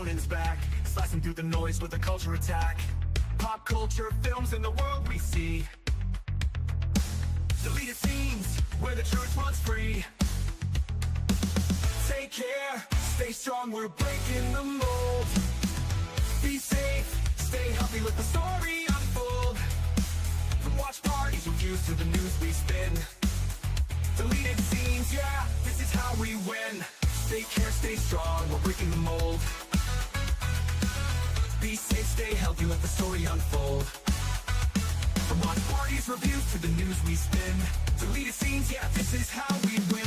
Ronan's back, slicing through the noise with a culture attack. Pop culture films in the world we see. Deleted scenes where the truth runs free. Take care, stay strong, we're breaking the mold. Be safe, stay healthy, let the story unfold. From watch parties reviews to the news we spin. Deleted scenes, yeah, this is how we win. Take care, stay strong, we're breaking the mold. Be safe, stay healthy, let the story unfold. From watch parties, reviews to the news we spin. Deleted scenes, yeah, this is how we win.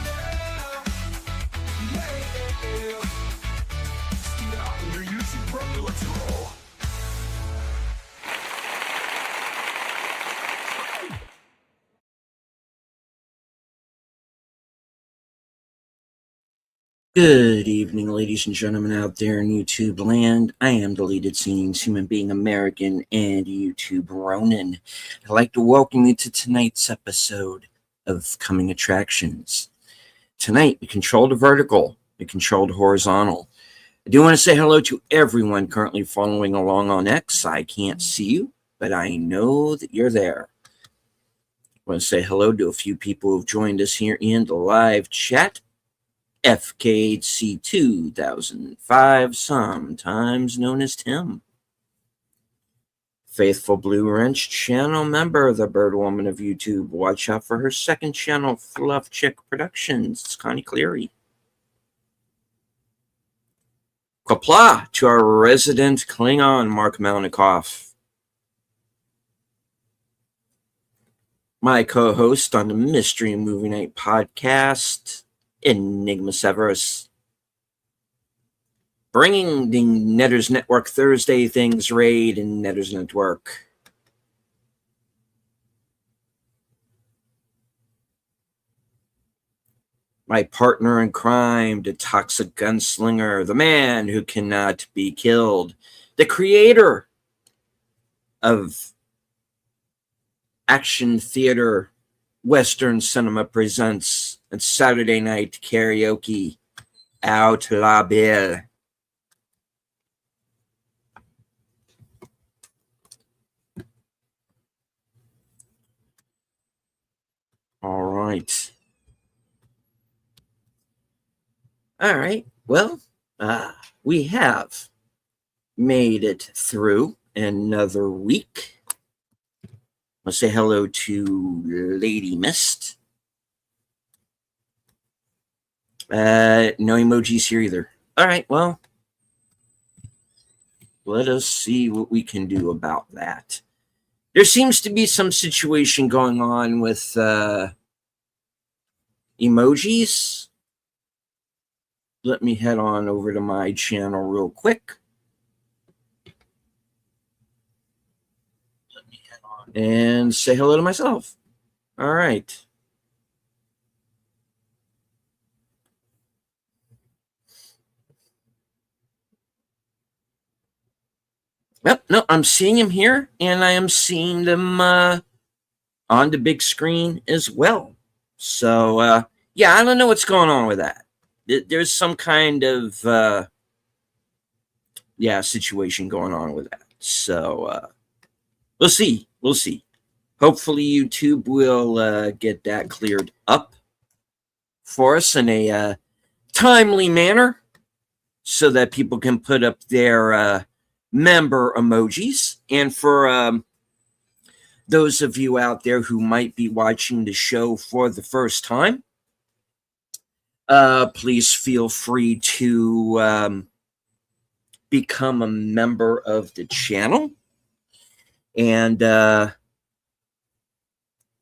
Yeah. Steven Ottlinger, YouTube Pro, let's roll. Good evening, ladies and gentlemen out there in YouTube land. I am Deleted Scenes, human being American, and YouTube Ronin. I'd like to welcome you to tonight's episode of Coming Attractions. Tonight, we controlled the vertical, we controlled horizontal. I do want to say hello to everyone currently following along on X. I can't see you, but I know that you're there. I want to say hello to a few people who've joined us here in the live chat. FKHC 2005, sometimes known as Tim. Faithful Blue Wrench channel member, the Bird Woman of YouTube. Watch out for her second channel, Fluff Chick Productions. It's Connie Cleary. Qapla' to our resident Klingon, Mark Malnikoff. My co-host on the Mystery Movie Night podcast, Enigma Severus. Bringing the Netters Network Thursday Things raid in Netters Network. My partner in crime, the toxic gunslinger, the man who cannot be killed, the creator of action theater Western Cinema Presents and Saturday Night Karaoke, Outlaw Bill. All right. Well, we have made it through another week. I'll say hello to Lady Mist. No emojis here either. All right, well, let us see what we can do about that. There seems to be some situation going on with emojis. Let me head on over to my channel real quick. Let me head on and say hello to myself. All right. Yep, no, I'm seeing him here, and I am seeing them on the big screen as well. So, yeah, I don't know what's going on with that. There's some kind of, situation going on with that. So, we'll see. We'll see. Hopefully, YouTube will get that cleared up for us in a timely manner so that people can put up their member emojis. And for those of you out there who might be watching the show for the first time, please feel free to become a member of the channel, and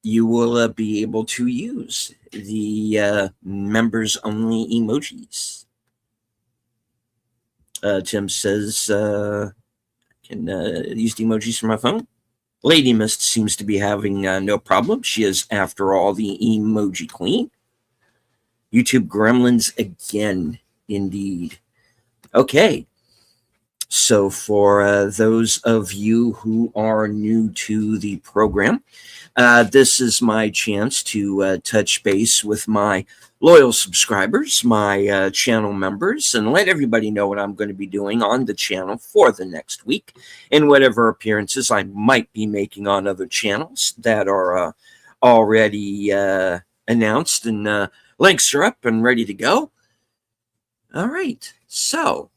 you will be able to use the members only emojis. Tim says, can use the emojis from my phone. Lady Mist seems to be having no problem. She is, after all, the emoji queen. YouTube gremlins again, indeed. Okay. So, for those of you who are new to the program, this is my chance to touch base with my loyal subscribers, my channel members, and let everybody know what I'm going to be doing on the channel for the next week and whatever appearances I might be making on other channels that are already announced, and links are up and ready to go. All right, so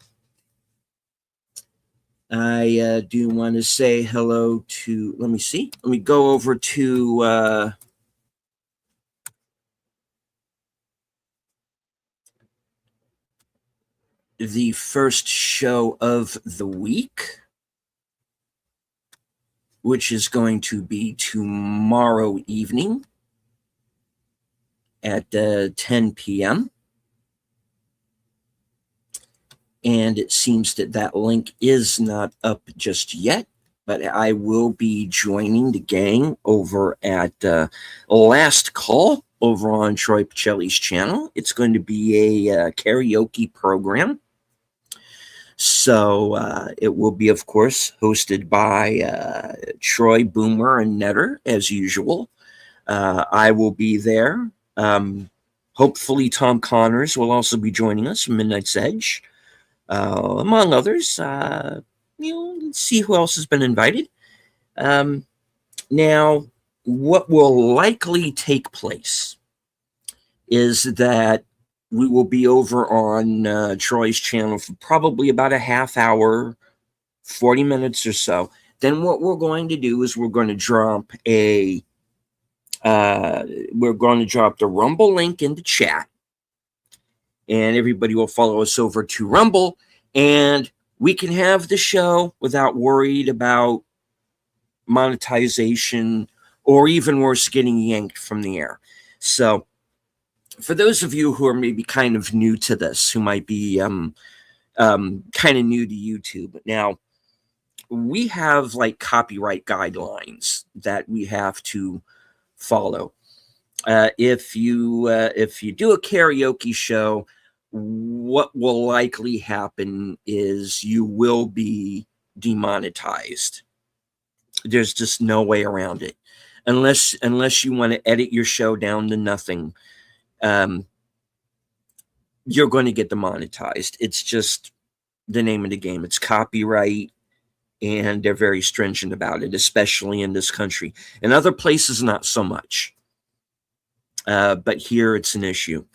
I do want to say hello to, let me see, let me go over to the first show of the week, which is going to be tomorrow evening at 10 p.m. And it seems that that link is not up just yet, but I will be joining the gang over at Last Call over on Troy Pacelli's channel. It's going to be a karaoke program. So it will be, of course, hosted by Troy, Boomer, and Netter, as usual. I will be there. Hopefully, Tom Connors will also be joining us from Midnight's Edge, among others. Let's see who else has been invited. Now, what will likely take place is that we will be over on Troy's channel for probably about a half hour, 40 minutes or so. Then what we're going to do is we're going to drop the Rumble link in the chat, and everybody will follow us over to Rumble, and we can have the show without worried about monetization or even worse, getting yanked from the air. So for those of you who are maybe kind of new to this, who might be kind of new to YouTube, now we have like copyright guidelines that we have to follow. If you do a karaoke show, what will likely happen is you will be demonetized. There's just no way around it, unless you want to edit your show down to nothing. You're going to get demonetized. It's just the name of the game. It's copyright, and they're very stringent about it, especially in this country. In other places, not so much. But here it's an issue.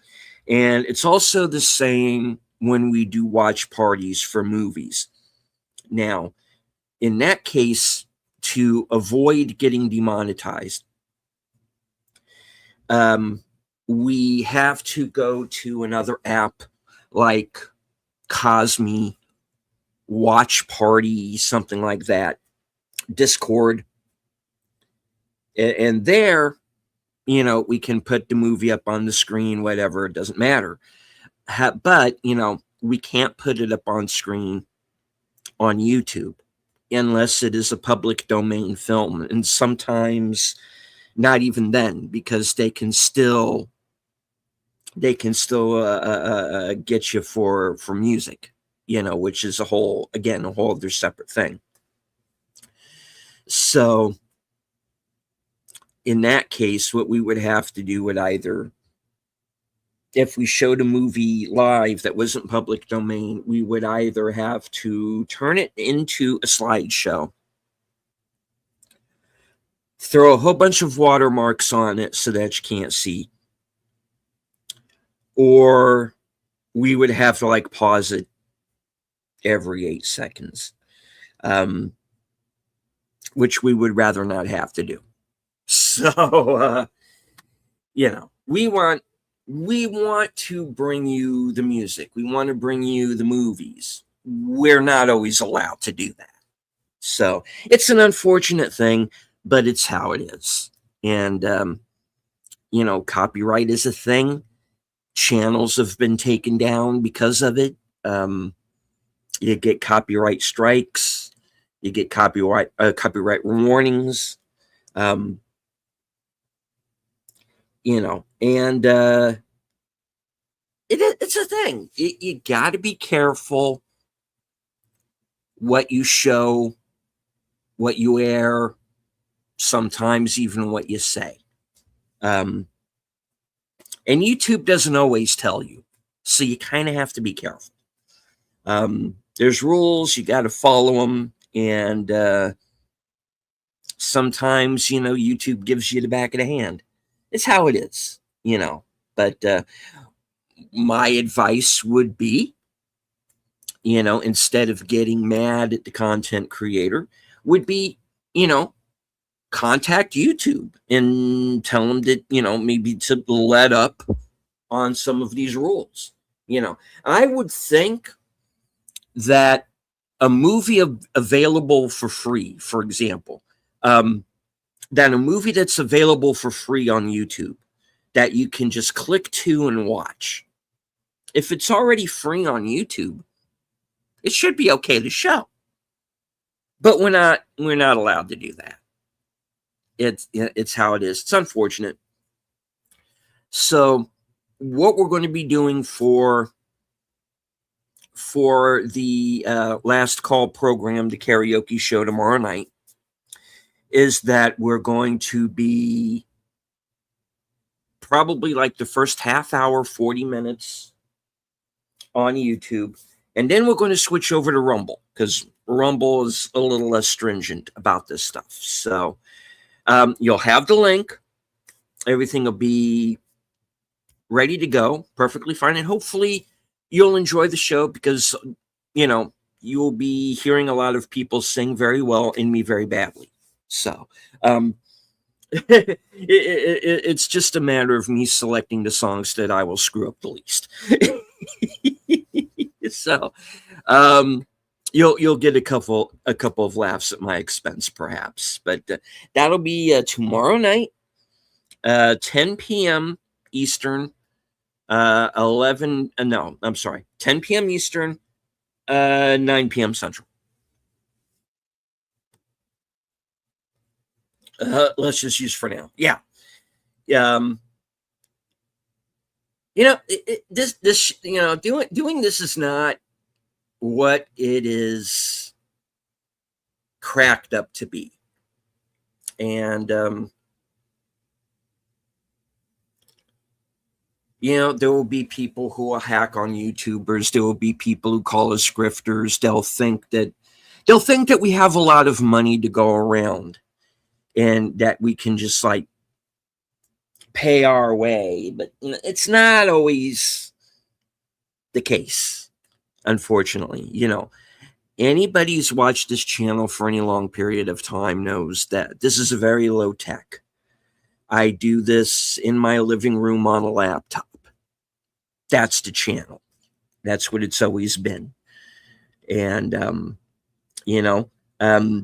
And it's also the same when we do watch parties for movies. Now, in that case, to avoid getting demonetized, we have to go to another app like Cosme, Watch Party, something like that, Discord. And there, we can put the movie up on the screen, whatever, it doesn't matter. But, we can't put it up on screen on YouTube unless it is a public domain film. And sometimes not even then, because they can still get you for music, which is a whole other separate thing. So in that case, what we would have to do would either, if we showed a movie live that wasn't public domain, we would either have to turn it into a slideshow, throw a whole bunch of watermarks on it so that you can't see, or we would have to pause it every 8 seconds, which we would rather not have to do. So, we want to bring you the music. We want to bring you the movies. We're not always allowed to do that. So it's an unfortunate thing, but it's how it is. And, copyright is a thing. Channels have been taken down because of it. You get copyright strikes. You get copyright warnings. And it's a thing. You got to be careful what you show, what you air, sometimes even what you say. And YouTube doesn't always tell you, so you kind of have to be careful. There's rules, you got to follow them, and sometimes, YouTube gives you the back of the hand. It's how it is, but my advice would be, instead of getting mad at the content creator, would be, contact YouTube and tell them that, maybe to let up on some of these rules. I would think that a movie available for free, for example, that a movie that's available for free on YouTube that you can just click to and watch, if it's already free on YouTube, it should be okay to show. But we're not allowed to do that. It's how it is. It's unfortunate. So what we're going to be doing for the last call program, the karaoke show tomorrow night, is that we're going to be probably like the first half hour, 40 minutes on YouTube. And then we're going to switch over to Rumble, because Rumble is a little less stringent about this stuff. So you'll have the link. Everything will be ready to go, perfectly fine. And hopefully you'll enjoy the show, because, you'll be hearing a lot of people sing very well and me very badly. So it's just a matter of me selecting the songs that I will screw up the least. So you'll get a couple of laughs at my expense, perhaps. But that'll be tomorrow night, 10 p.m. Eastern, 10 p.m. Eastern, 9 p.m. Central. Let's just use for now. Yeah. Doing this is not what it is cracked up to be. And, there will be people who will hack on YouTubers. There will be people who call us grifters. They'll think that we have a lot of money to go around, and that we can just pay our way. But it's not always the case, unfortunately. Anybody who's watched this channel for any long period of time knows that this is a very low tech. I do this in my living room on a laptop. That's the channel. That's what it's always been. And,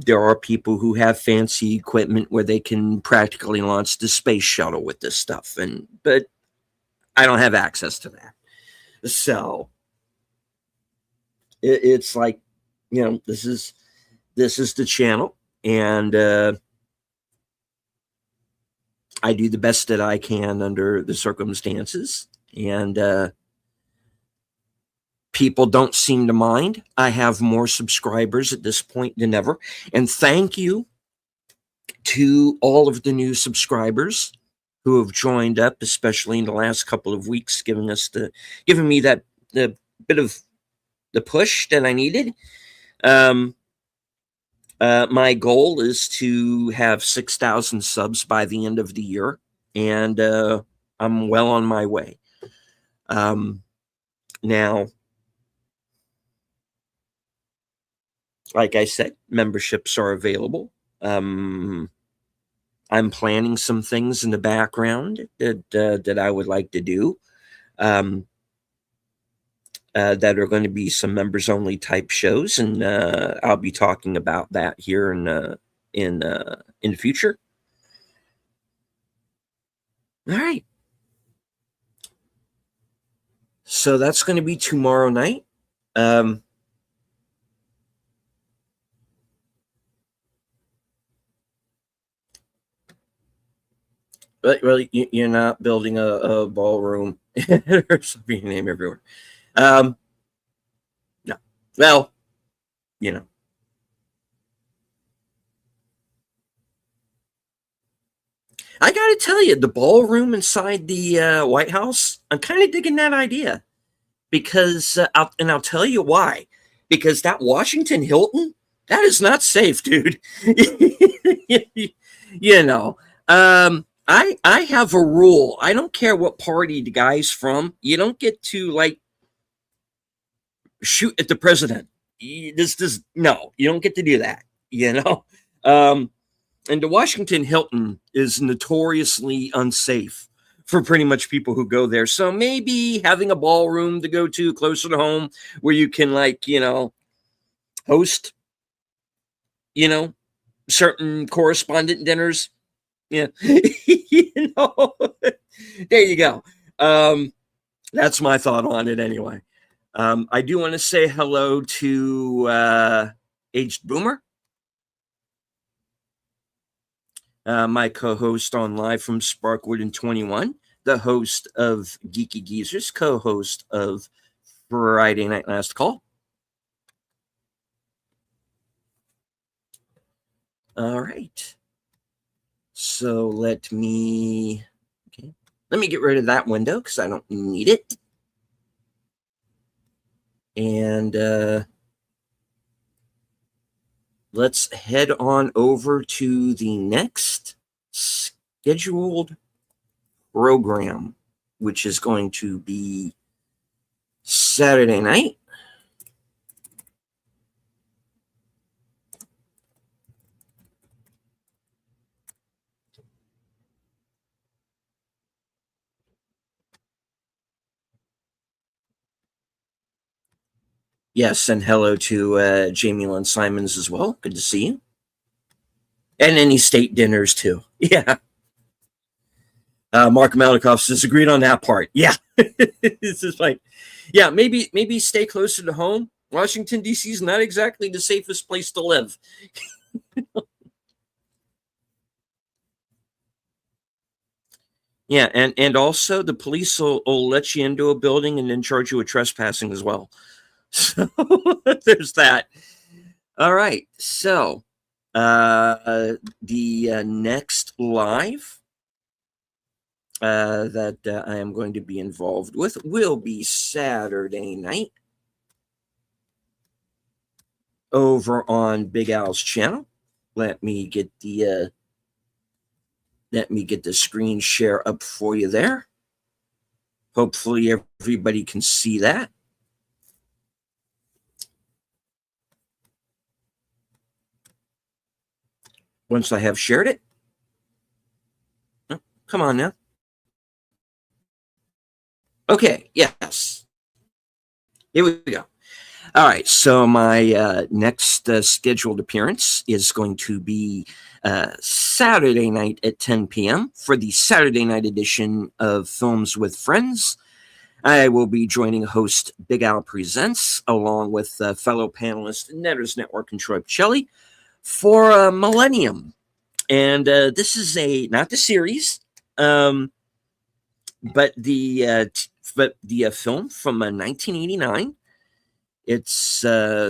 there are people who have fancy equipment where they can practically launch the space shuttle with this stuff. But I don't have access to that. So it's like, this is the channel, and I do the best that I can under the circumstances, and people don't seem to mind. I have more subscribers at this point than ever, and thank you to all of the new subscribers who have joined up, especially in the last couple of weeks, giving me that the bit of the push that I needed. My goal is to have 6,000 subs by the end of the year, and I'm well on my way. Now, like I said, memberships are available. I'm planning some things in the background that I would like to do, that are going to be some members only type shows, and I'll be talking about that here in the future. All right. So that's going to be tomorrow night. Well, you're not building a ballroom. There's being name everywhere. No. Well, I got to tell you, the ballroom inside the White House, I'm kind of digging that idea because, I'll tell you why. Because that Washington Hilton, that is not safe, dude. you know, I have a rule. I don't care what party the guy's from. You don't get to like shoot at the president. This no, you don't get to do that. You know, um, and the Washington Hilton is notoriously unsafe for pretty much people who go there. So maybe having a ballroom to go to closer to home where you can like, host, you know, certain correspondent dinners. Yeah. There you go. That's my thought on it anyway. I do want to say hello to Aged Boomer. My co-host on Live from Sparkwood in 21, the host of Geeky Geezers, co-host of Friday Night Last Call. All right. So let me get rid of that window because I don't need it. And let's head on over to the next scheduled program, which is going to be Saturday night. Yes, and hello to Jamie Lynn Simons as well. Good to see you. And any state dinners too. Yeah. Mark Malikoff says agreed on that part. Yeah. This is like, yeah, maybe stay closer to home. Washington, D.C. is not exactly the safest place to live. Yeah, and also the police will let you into a building and then charge you with trespassing as well. So there's that. All right. So the next live that I am going to be involved with will be Saturday night over on Big Al's channel. Let me get the screen share up for you there. Hopefully everybody can see that. Once I have shared it. Oh, come on now. Okay, yes. Here we go. All right, so my next scheduled appearance is going to be Saturday night at 10 p.m. for the Saturday night edition of Films with Friends. I will be joining host Big Al Presents along with fellow panelist Netters Network and Troy Pichelli for Millennium. And this is not the series, but the film from 1989. It's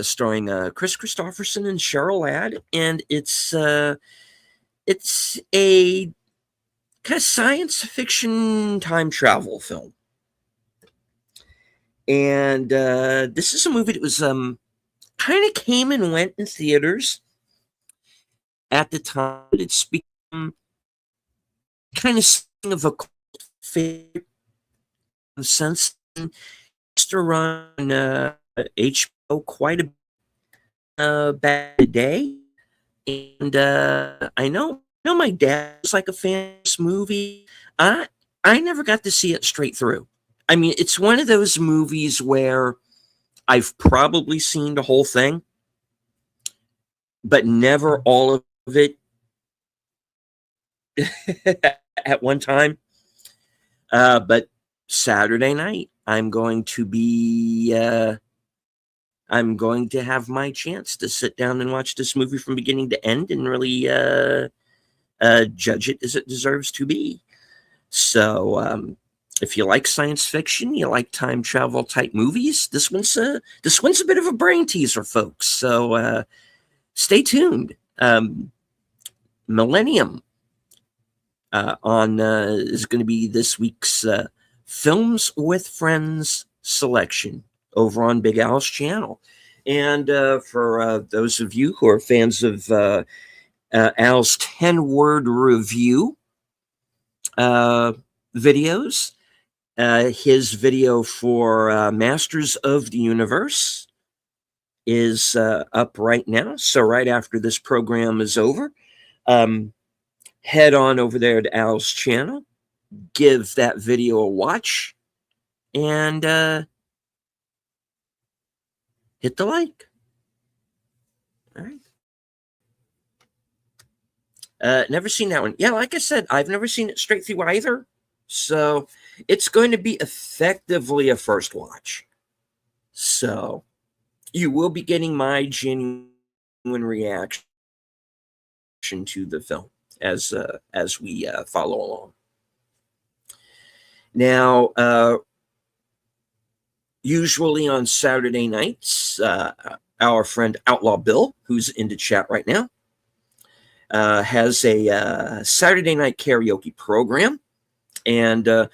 starring Chris Christopherson and Cheryl Ladd, and it's a kind of science fiction time travel film. And this is a movie that was kind of came and went in theaters at the time. It's become kind of a favorite since used to run HBO quite a bad day, and I know my dad was like a fan of this movie. I never got to see it straight through. I mean, it's one of those movies where I've probably seen the whole thing, but never all of it at one time. But Saturday night, I'm going to have my chance to sit down and watch this movie from beginning to end and really judge it as it deserves to be. So if you like science fiction, you like time travel type movies, this one's a bit of a brain teaser, folks. So stay tuned. Millennium is going to be this week's Films with Friends selection over on Big Al's channel. And for those of you who are fans of Al's 10-word review videos, his video for Masters of the Universe is up right now. So right after this program is over, head on over there to Al's channel, give that video a watch, and hit the like. All right. Never seen that one. Yeah, like I said, I've never seen it straight through either. So it's going to be effectively a first watch. So you will be getting my genuine reaction to the film as we follow along. Now, usually on Saturday nights, our friend Outlaw Bill, who's into chat right now, has a Saturday night karaoke program. And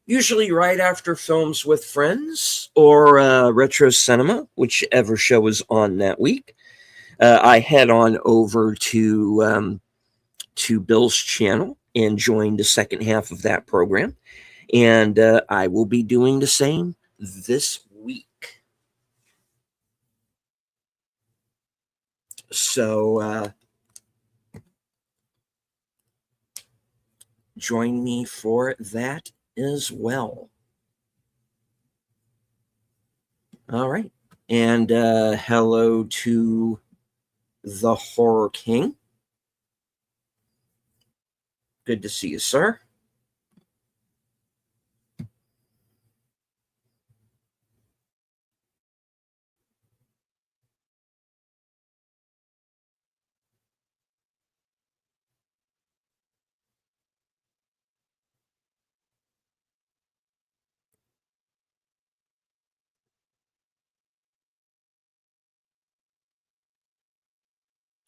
usually right after Films with Friends or Retro Cinema, whichever show is on that week, I head on over to Bill's channel and join the second half of that program. And I will be doing the same this week. So join me for that as well. All right. And hello to the Horror King. Good to see you, sir.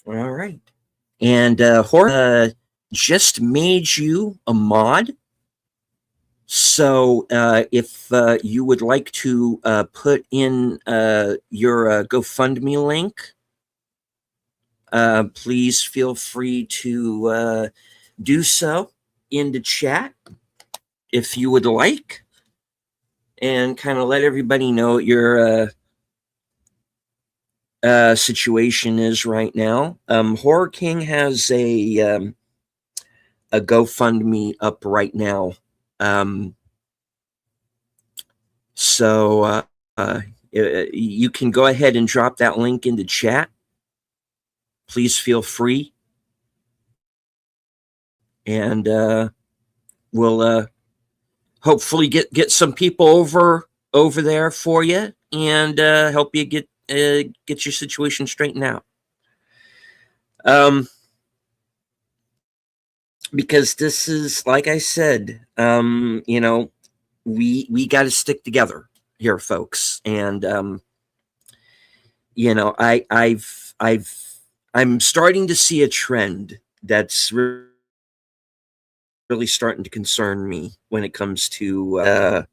All right. And Horror just made you a mod. So if you would like to put in your GoFundMe link, please feel free to do so in the chat if you would like, and kind of let everybody know what your situation is right now. Horror King has a GoFundMe up right now. So you can go ahead and drop that link in the chat. Please feel free. And we'll hopefully get some people over there for you and help you get your situation straightened out. Because this is, like I said, you know, we got to stick together here, folks. And you know, I'm starting to see a trend that's really starting to concern me when it comes to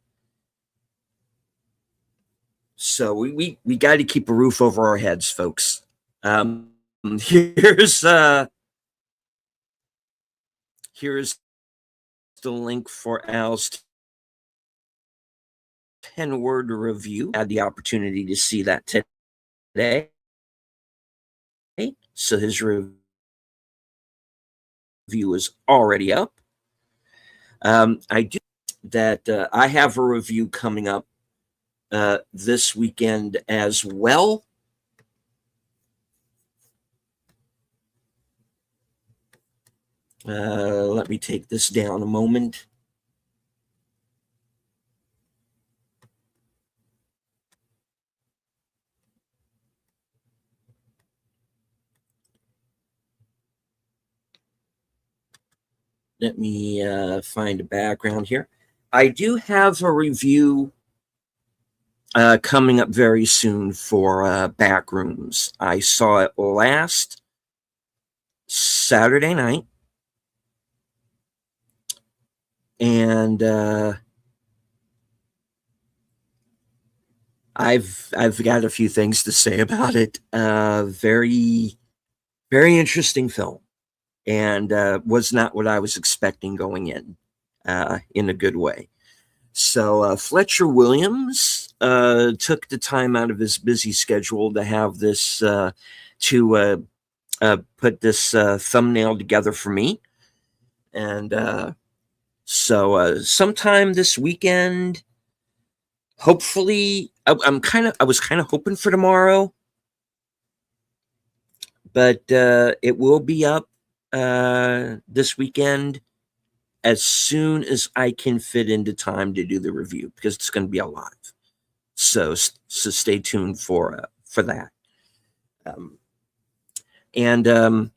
so we got to keep a roof over our heads, folks. Here's the link for Al's 10-word review. I had the opportunity to see that today. So his review is already up. I do that. I have a review coming up this weekend as well. Let me take this down a moment. Let me find a background here. I do have a review coming up very soon for Backrooms. I saw it last Saturday night. and I've got a few things to say about it. Very very interesting film, and was not what I was expecting going in a good way. So Fletcher Williams took the time out of his busy schedule to have this to put this thumbnail together for me, and so sometime this weekend, hopefully. I was kind of hoping for tomorrow, but it will be up this weekend as soon as I can fit into time to do the review, because it's going to be a lot. So stay tuned for that. And to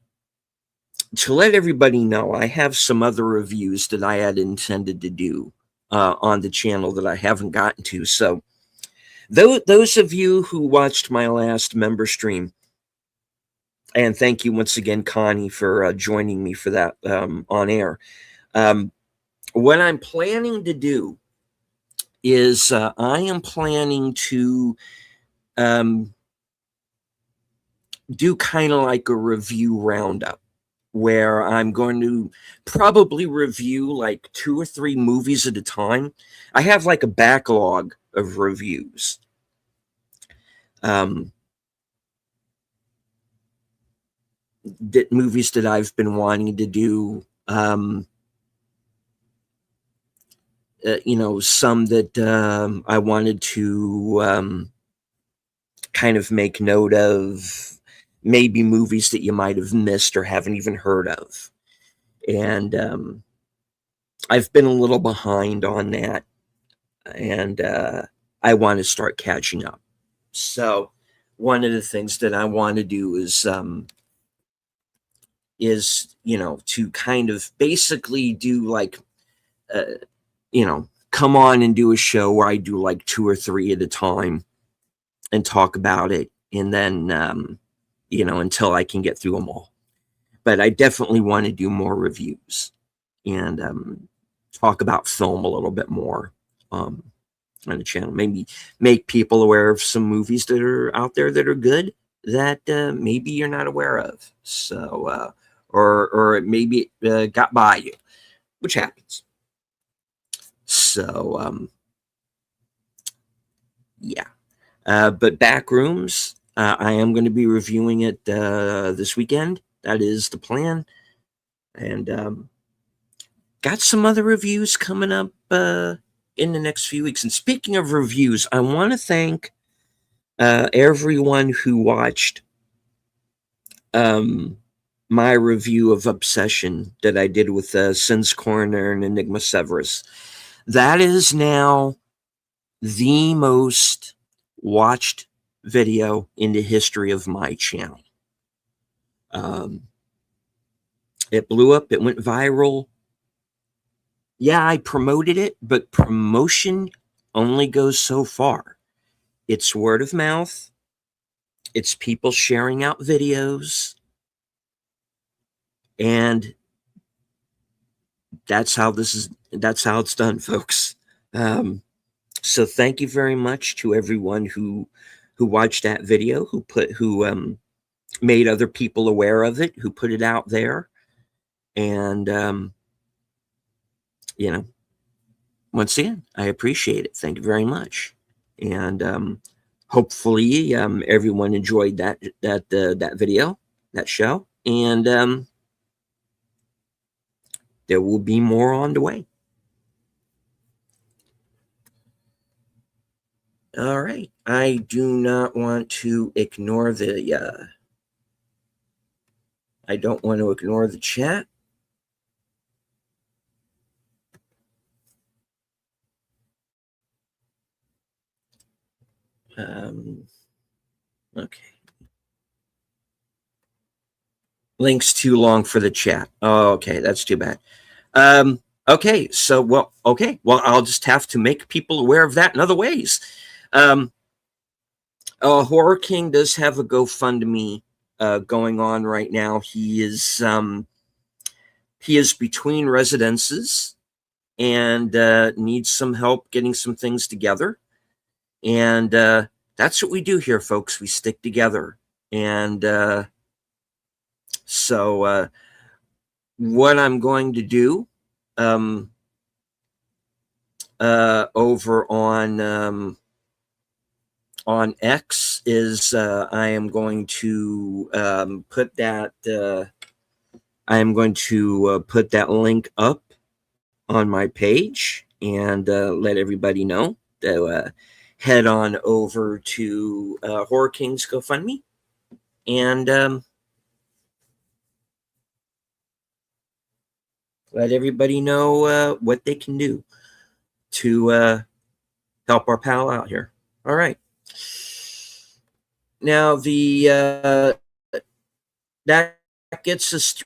let everybody know, I have some other reviews that I had intended to do on the channel that I haven't gotten to. So those of you who watched my last member stream, and thank you once again, Connie, for joining me for that on air. What I'm planning to do is I am planning to do kind of like a review roundup, where I'm going to probably review like 2 or 3 movies at a time. I have like a backlog of reviews. That movies that I've been wanting to do. Some that I wanted to kind of make note of, maybe movies that you might have missed or haven't even heard of. And I've been a little behind on that, and I want to start catching up. So one of the things that I want to do is to kind of basically do like, come on and do a show where I do like 2 or 3 at a time and talk about it. And then, until I can get through them all. But I definitely want to do more reviews and talk about film a little bit more on the channel. Maybe make people aware of some movies that are out there that are good that maybe you're not aware of. So, or maybe it got by you, which happens. So, yeah. But Backrooms, I am going to be reviewing it this weekend. That is the plan. And got some other reviews coming up in the next few weeks. And speaking of reviews, I want to thank everyone who watched my review of Obsession that I did with Sins Coroner and Enigma Severus. That is now the most watched video in the history of my channel. It blew up. It went viral. Yeah, I promoted it, but promotion only goes so far. It's word of mouth. It's people sharing out videos. And that's how it's done, folks. So thank you very much to everyone who watched that video, who made other people aware of it, who put it out there. And, once again, I appreciate it. Thank you very much. And hopefully everyone enjoyed that video, that show. And there will be more on the way. All right. I do not want to ignore the I don't want to ignore the chat. Okay. Link's too long for the chat. Oh, okay, that's too bad. Okay, so I'll just have to make people aware of that in other ways. Horror King does have a GoFundMe going on right now. He is between residences, and needs some help getting some things together. And that's what we do here, folks. We stick together. And so what I'm going to do over on X is I am going to put that put that link up on my page and let everybody know to head on over to Horror Kings GoFundMe and let everybody know what they can do to help our pal out here. All right. Now that gets us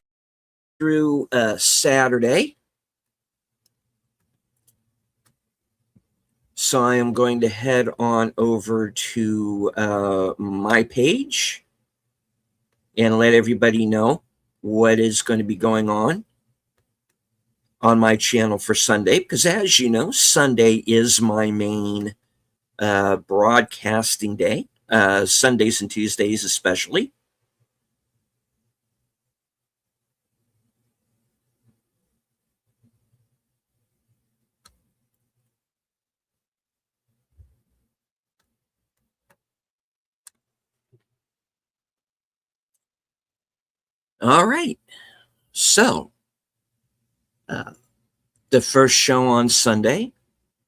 through Saturday. So I am going to head on over to my page and let everybody know what is going to be going on my channel for Sunday, because as you know, Sunday is my main broadcasting day, Sundays and Tuesdays especially. All right. So, the first show on Sunday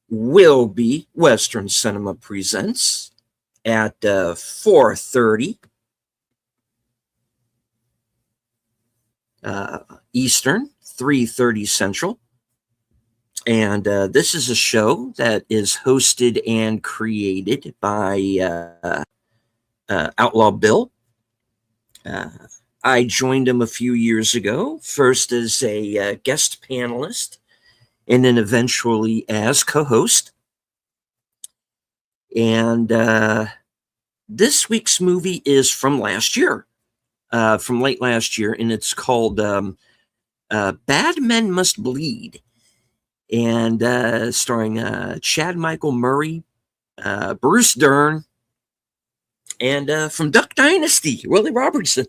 will be Western Cinema Presents at 4:30 Eastern, 3:30 Central. And this is a show that is hosted and created by Outlaw Bill. I joined him a few years ago, first as a guest panelist and then eventually as co-host. And this week's movie is from last year, from late last year, and it's called Bad Men Must Bleed, and starring Chad Michael Murray, Bruce Dern, and from Duck Dynasty, Willie Robertson,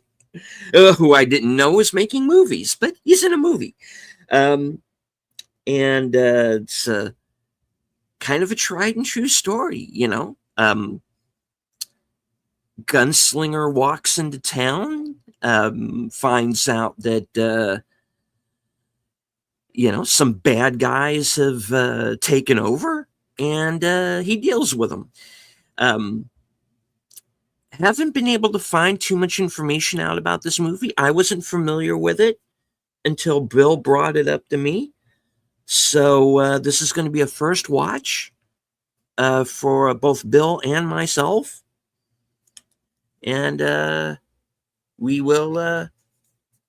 who I didn't know was making movies, but he's in a movie. And it's kind of a tried and true story, you know. Gunslinger walks into town, finds out that some bad guys have taken over, and he deals with them. Haven't been able to find too much information out about this movie. I wasn't familiar with it until Bill brought it up to me. So this is going to be a first watch for both Bill and myself. And we will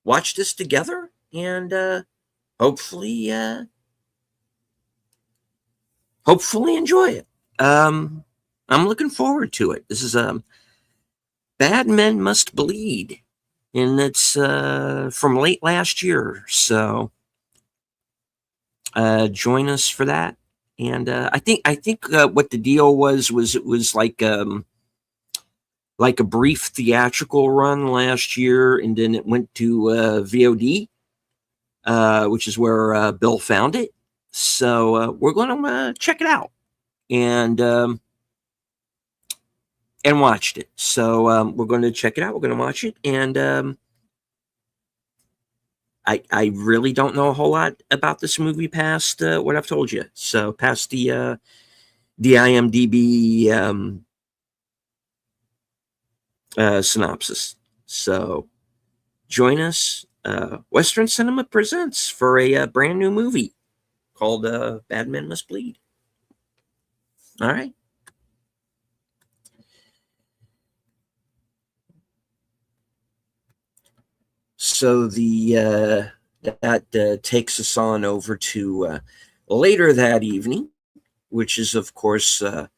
watch this together and hopefully enjoy it. I'm looking forward to it. This is Bad Men Must Bleed, and it's from late last year. So join us for that. And I think what the deal was it was like a brief theatrical run last year, and then it went to VOD, which is where Bill found it. So we're going to check it out and watched it. So we're going to check it out. We're going to watch it, and I really don't know a whole lot about this movie past what I've told you. So past the IMDb synopsis. So join us. Western Cinema Presents for a brand new movie called Bad Men Must Bleed. All right. So that takes us on over to later that evening, which is, of course, part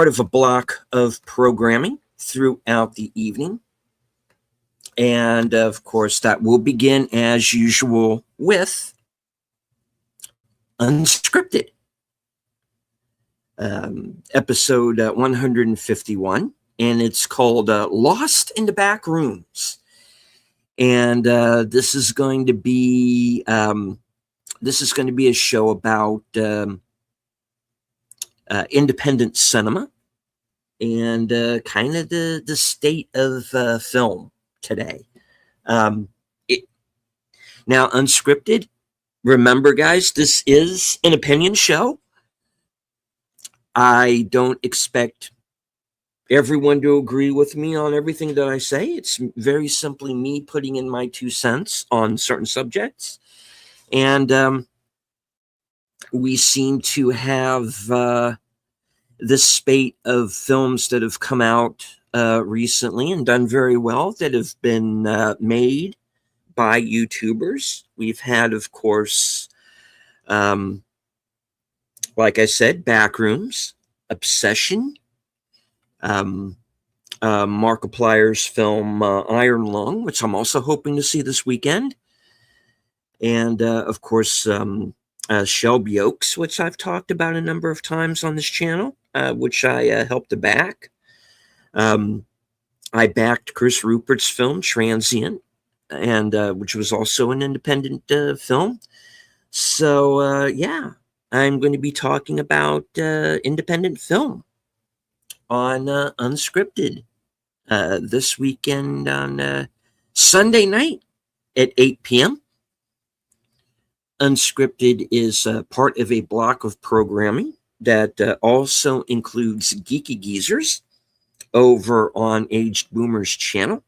of a block of programming throughout the evening. And, of course, that will begin, as usual, with Unscripted, episode 151, and it's called Lost in the Back Rooms. And this is going to be a show about independent cinema and kind of the state of film today. Now, Unscripted, remember, guys, this is an opinion show. I don't expect everyone to agree with me on everything that I say. It's very simply me putting in my 2 cents on certain subjects. And we seem to have this spate of films that have come out recently and done very well that have been made by YouTubers. We've had, of course, like I said, Backrooms, Obsession, Markiplier's film Iron Lung, which I'm also hoping to see this weekend. And, of course, Shelby Oaks, which I've talked about a number of times on this channel, which I helped to back. I backed Chris Rupert's film, Transient, and which was also an independent film. So, yeah, I'm going to be talking about independent film on Unscripted this weekend on Sunday night at 8 p.m. Unscripted is part of a block of programming that also includes Geeky Geezers over on Aged Boomer's channel.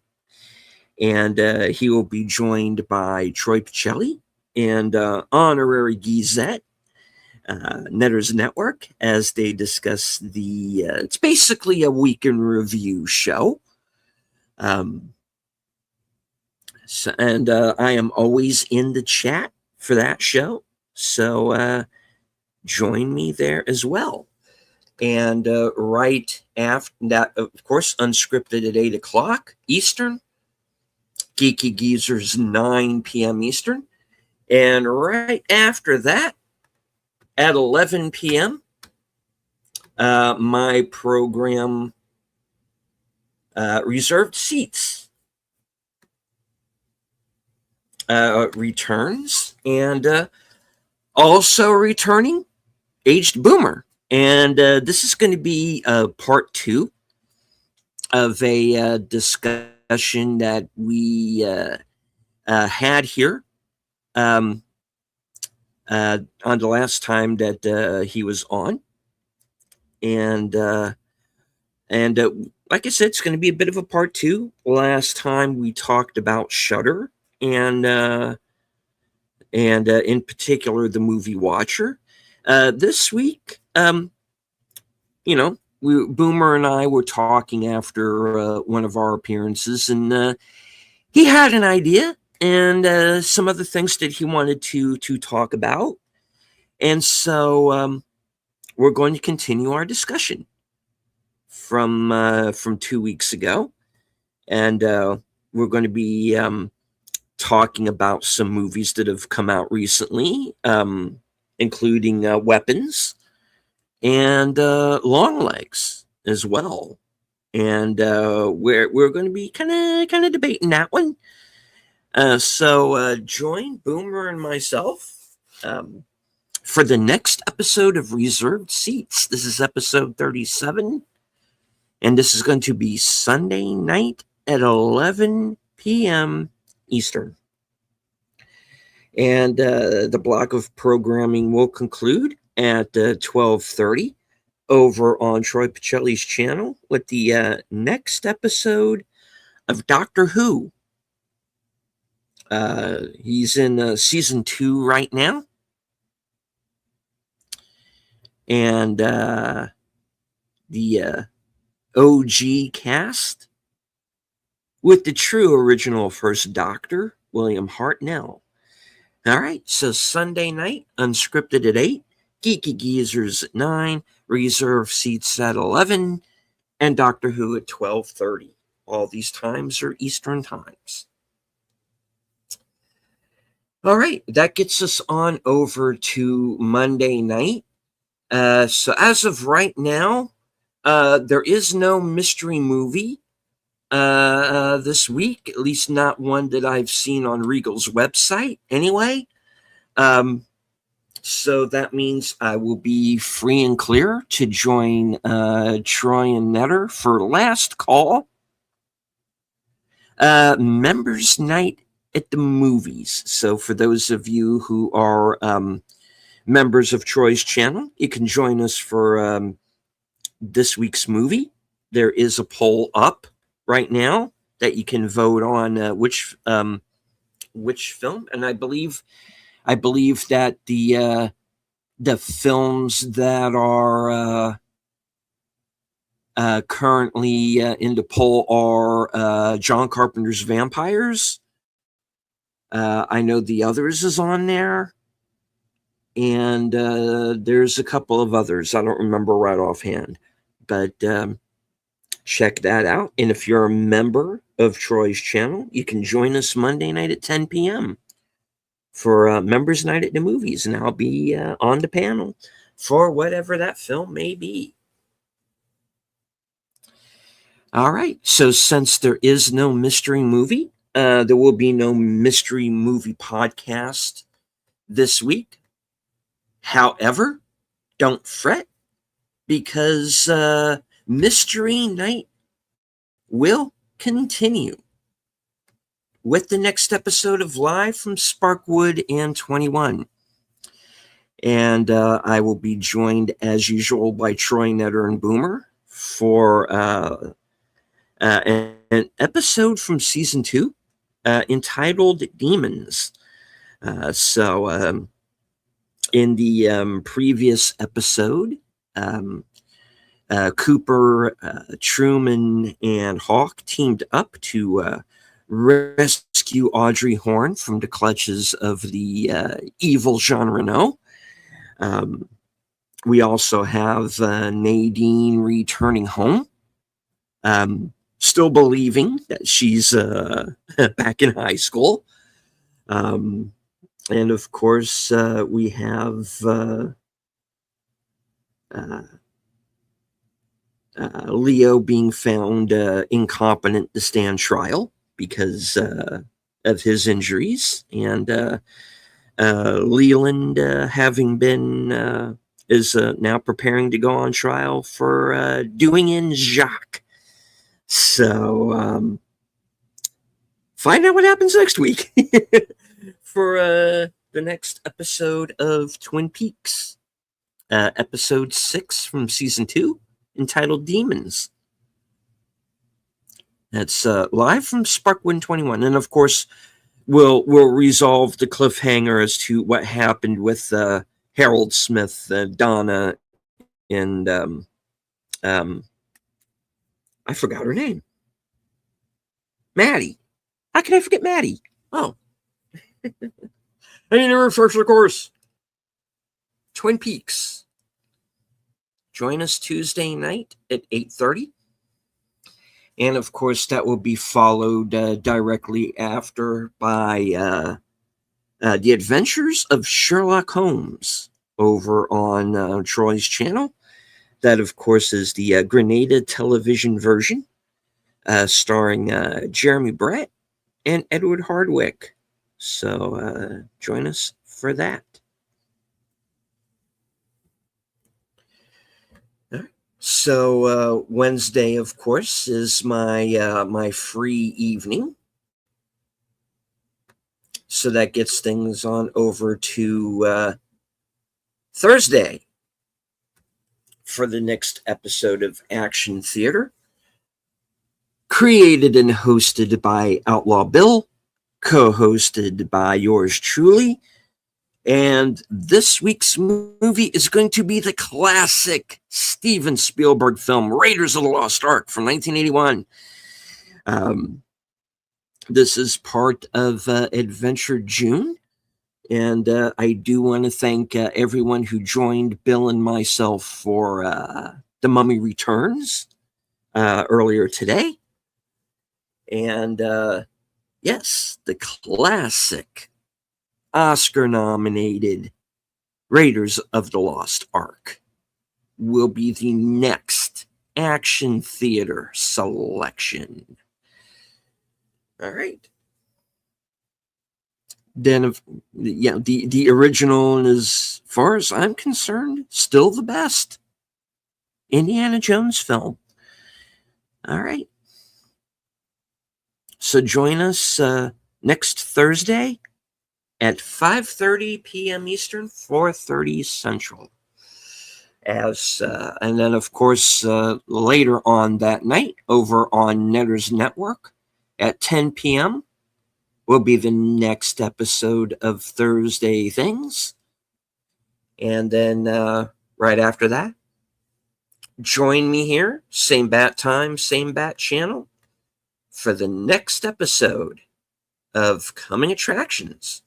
And he will be joined by Troy Pacelli and Honorary Geezette, Netters Network, as they discuss it's basically a week in review show. I am always in the chat for that show, so join me there as well. And right after that, of course, Unscripted at 8 o'clock Eastern, Geeky Geezers 9 p.m. Eastern, and right after that at 11 p.m. My program Reserved Seats returns, and also returning Aged Boomer. And this is going to be part 2 of a discussion that we had here on the last time that he was on. And like I said, it's going to be a bit of a part 2. Last time we talked about Shudder and in particular the movie Watcher. This week, Boomer and I were talking after one of our appearances, and he had an idea and some other things that he wanted to talk about. And so we're going to continue our discussion from 2 weeks ago. And we're going to be talking about some movies that have come out recently, including Weapons and Longlegs as well. And we're going to be kind of debating that one. So join Boomer and myself for the next episode of Reserved Seats. This is episode 37, and this is going to be Sunday night at 11 p.m. Eastern. And the block of programming will conclude at 12:30 over on Troy Pacelli's channel with the next episode of Doctor Who. He's in season 2 right now. And the OG cast with the true original First Doctor, William Hartnell. All right, so Sunday night, Unscripted at 8, Geeky Geezers at 9, Reserved Seats at 11, and Doctor Who at 12:30. All these times are Eastern times. All right, that gets us on over to Monday night. So as of right now, there is no mystery movie this week, at least not one that I've seen on Regal's website anyway. So that means I will be free and clear to join Troy and Netter for last call. Members Night at the Movies. So for those of you who are members of Troy's channel, you can join us for this week's movie. There is a poll up right now that you can vote on which film, and I believe that the films that are currently in the poll are John Carpenter's Vampires. I know The Others is on there, and there's a couple of others I don't remember right offhand, but check that out. And if you're a member of Troy's channel, you can join us Monday night at 10 p.m. for Members Night at the Movies, and I'll be on the panel for whatever that film may be. All right, so since there is no mystery movie, there will be no mystery movie podcast this week. However, don't fret, because Mystery Night will continue with the next episode of Live from Sparkwood and 21. And I will be joined, as usual, by Troy, Netter, and Boomer for an episode from Season 2 entitled Demons. So in the previous episode, Cooper, Truman, and Hawk teamed up to rescue Audrey Horne from the clutches of the evil Jean Reno. We also have Nadine returning home, still believing that she's back in high school. And of course, we have Leo being found incompetent to stand trial because of his injuries, and Leland having been is now preparing to go on trial for doing in Jacques. So find out what happens next week for the next episode of Twin Peaks, episode 6 from season 2, entitled Demons. That's live from Sparkwind 21, and of course we'll resolve the cliffhanger as to what happened with Harold Smith, Donna, and I forgot her name. Maddie. How can I forget Maddie? Oh. I need to refresh the course. Twin Peaks. Join us Tuesday night at 8:30. And of course, that will be followed directly after by The Adventures of Sherlock Holmes over on Troy's channel. That, of course, is the Grenada television version, starring Jeremy Brett and Edward Hardwick. So join us for that. So Wednesday, of course, is my free evening. So that gets things on over to Thursday for the next episode of Action Theater. Created and hosted by Outlaw Bill, co-hosted by yours truly. And this week's movie is going to be the classic Steven Spielberg film, Raiders of the Lost Ark from 1981. This is part of Adventure June. And I do want to thank everyone who joined Bill and myself for The Mummy Returns earlier today. And yes, the classic Oscar-nominated Raiders of the Lost Ark will be the next action theater selection. All right. Then, the original, as far as I'm concerned, still the best Indiana Jones film. All right. So join us next Thursday at 5:30 p.m. Eastern, 4:30 Central. And then, of course, later on that night over on Netters Network at 10 p.m. will be the next episode of Thursday Things. And then right after that, join me here, same bat time, same bat channel, for the next episode of Coming Attractions.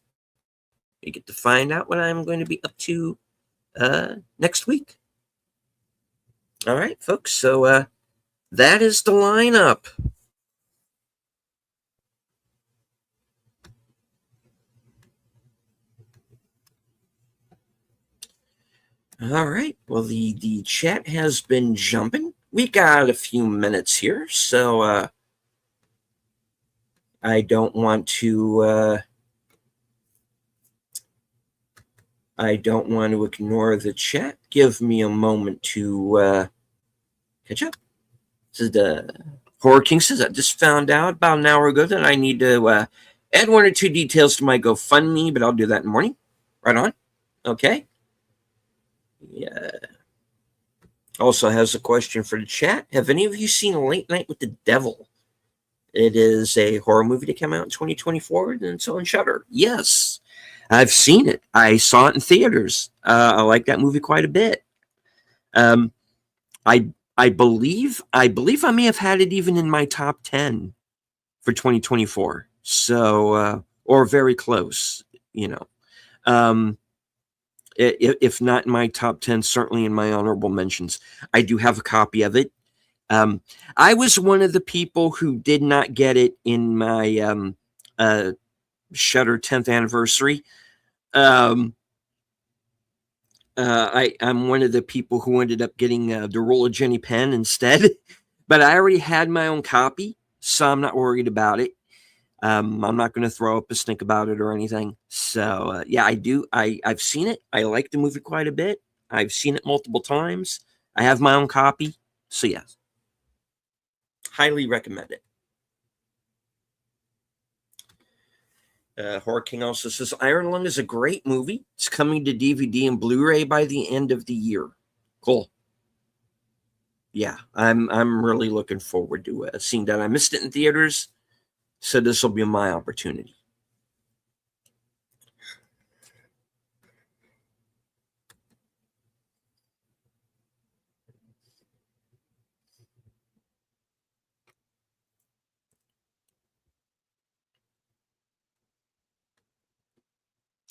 You get to find out what I'm going to be up to next week. All right, folks. So that is the lineup. All right. Well, the chat has been jumping. We got a few minutes here, so I don't want to ignore the chat. Give me a moment to catch up. This is the Horror King says, I just found out about an hour ago that I need to add 1 or 2 details to my GoFundMe, but I'll do that in the morning. Right on. Okay. Yeah. Also has a question for the chat. Have any of you seen Late Night with the Devil? It is a horror movie that came out in 2024 and it's on Shudder. Yes, I've seen it. I saw it in theaters. I like that movie quite a bit. I believe I may have had it even in my top 10 for 2024. So or very close, if not in my top 10, certainly in my honorable mentions. I do have a copy of it. I was one of the people who did not get it in my Shudder 10th anniversary. I'm one of the people who ended up getting the Roll of Jenny Pen instead. But I already had my own copy, so I'm not worried about it. I'm not going to throw up a stink about it or anything. So, yeah, I do. I've seen it. I like the movie quite a bit. I've seen it multiple times. I have my own copy. So, yeah, highly recommend it. Horror King also says, Iron Lung is a great movie. It's coming to DVD and Blu-ray by the end of the year. Cool. Yeah, I'm really looking forward to seeing that. I missed it in theaters. So this will be my opportunity.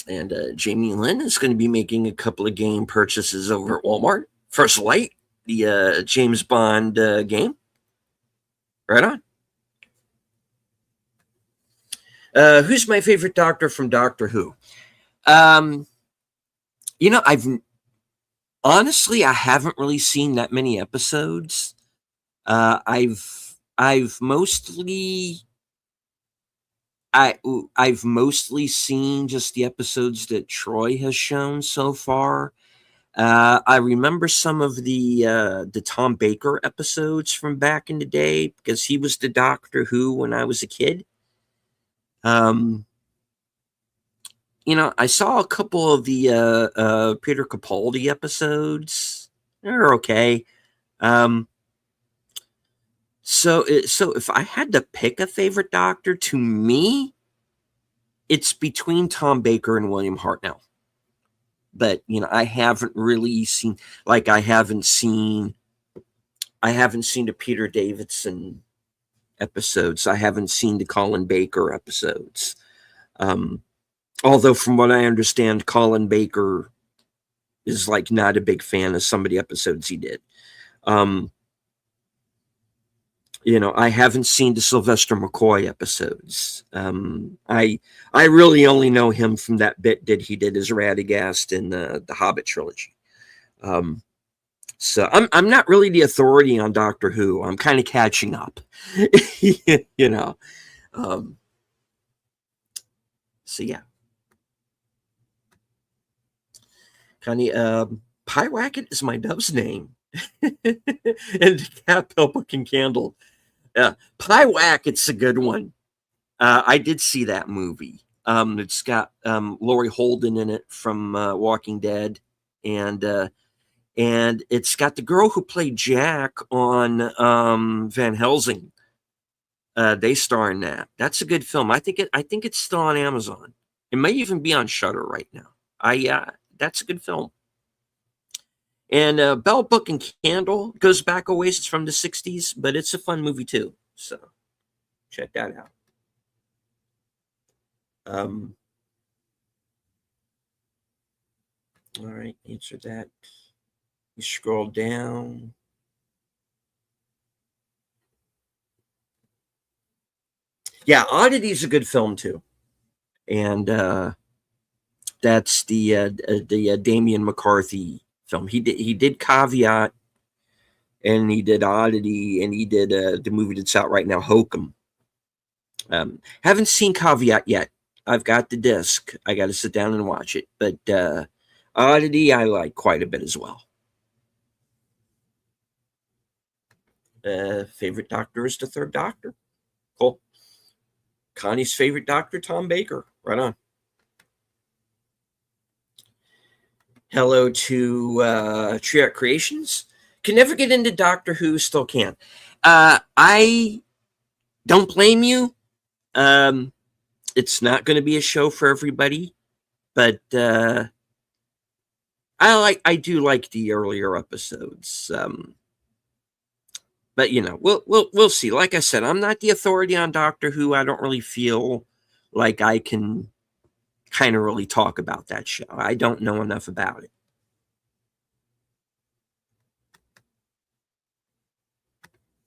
And Jamie Lynn is going to be making a couple of game purchases over at Walmart. First Light, the James Bond game. Right on. Who's my favorite Doctor from Doctor Who? I haven't really seen that many episodes. I've mostly seen just the episodes that Troy has shown so far. I remember some of the Tom Baker episodes from back in the day because he was the Doctor Who when I was a kid. I saw a couple of the Peter Capaldi episodes. They're okay. So if I had to pick a favorite Doctor, to me, it's between Tom Baker and William Hartnell. But I haven't really seen, like, I haven't seen the Peter Davidson episodes. I haven't seen the Colin Baker episodes. Although from what I understand, Colin Baker is like not a big fan of some of the episodes he did. I haven't seen the Sylvester McCoy episodes. I really only know him from that bit that he did as Radagast in the Hobbit trilogy. Um, so I'm not really the authority on Doctor Who. I'm kind of catching up, you know. Um, so yeah, Connie. Pywacket is my dove's name, and the cat book and candle. Pywacket's a good one. I did see that movie. It's got Laurie Holden in it from Walking Dead, and it's got the girl who played Jack on Van Helsing. They star in that. That's a good film. I think it's still on Amazon. It may even be on Shutter right now. That's a good film. And Bell Book and Candle goes back a ways. It's from the '60s, but it's a fun movie too. So check that out. All right, answer that. You scroll down. Yeah, Oddity is a good film too, and that's the Damian McCarthy film. He did Caveat, and he did Oddity, and he did the movie that's out right now, Hokum. Haven't seen Caveat yet. I've got the disc. I got to sit down and watch it. But Oddity, I like quite a bit as well. Favorite Doctor is the Third Doctor. Cool. Connie's favorite Doctor, Tom Baker. Right on. Hello to Triot Creations. Can never get into Doctor Who, still can. I don't blame you. It's not going to be a show for everybody, but I do like the earlier episodes. But we'll see. Like I said, I'm not the authority on Doctor Who. I don't really feel like I can kind of really talk about that show. I don't know enough about it.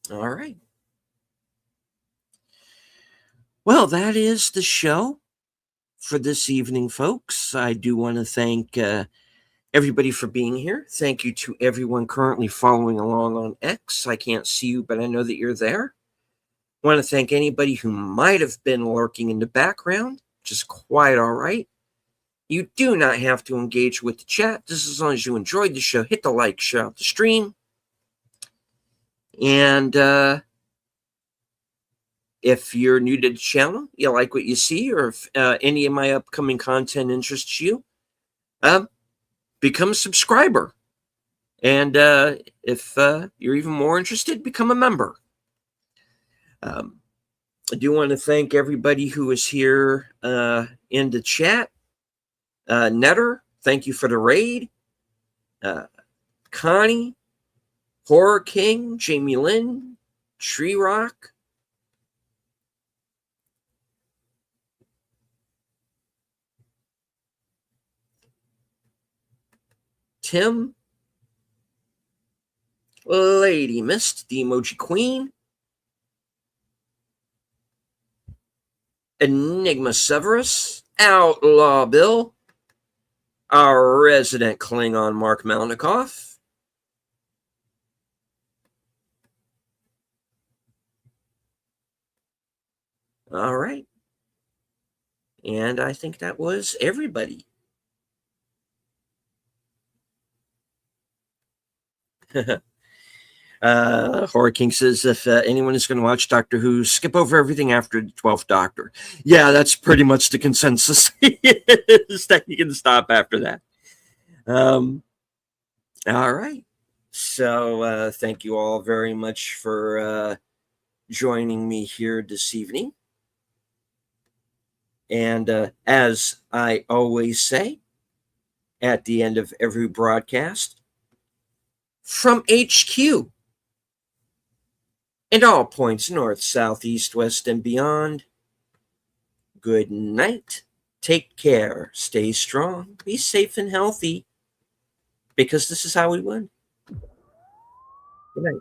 All right. Well, that is the show for this evening, folks. I do want to thank everybody for being here. Thank you to everyone currently following along on X. I can't see you, but I know that you're there. I want to thank anybody who might have been lurking in the background, which is quite all right. You do not have to engage with the chat. Just as long as you enjoyed the show, hit the like, share out the stream. And if you're new to the channel, you like what you see, or if any of my upcoming content interests you, become a subscriber. And if you're even more interested, become a member. I do want to thank everybody who is here in the chat. Netter, thank you for the raid. Connie, Horror King, Jamie Lynn, Tree Rock. Tim, Lady Mist, the Emoji Queen, Enigma Severus, Outlaw Bill, our resident Klingon Mark Malnikoff, all right, and I think that was everybody. Horror King says, if anyone is going to watch Doctor Who, skip over everything after the 12th Doctor. Yeah, that's pretty much the consensus. Is that you can stop after that. All right. So thank you all very much for joining me here this evening. And as I always say at the end of every broadcast, from HQ and all points north, south, east, west, and beyond, good night. Take care. Stay strong. Be safe and healthy, because this is how we win. Good night.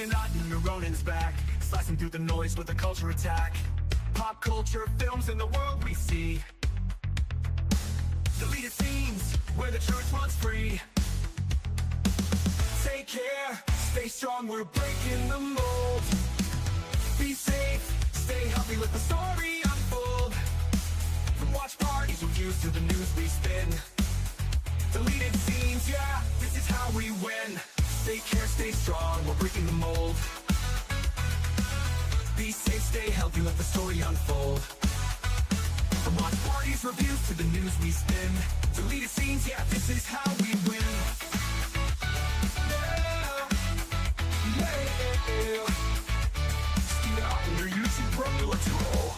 Illuminati, Ronin's back, slicing through the noise with a culture attack. Pop culture, films, and the world we see. Deleted scenes, where the truth runs free. Take care, stay strong, we're breaking the mold. Be safe, stay healthy, let the story unfold. From watch parties reviews to the news we spin. Deleted scenes, yeah, this is how we win. Take care, stay strong, we're breaking the mold. Be safe, stay healthy, let the story unfold. From watch parties, reviews to the news we spin. Deleted scenes, yeah, this is how we win. Yeah, yeah. Stay out on your YouTube, bro, let's roll.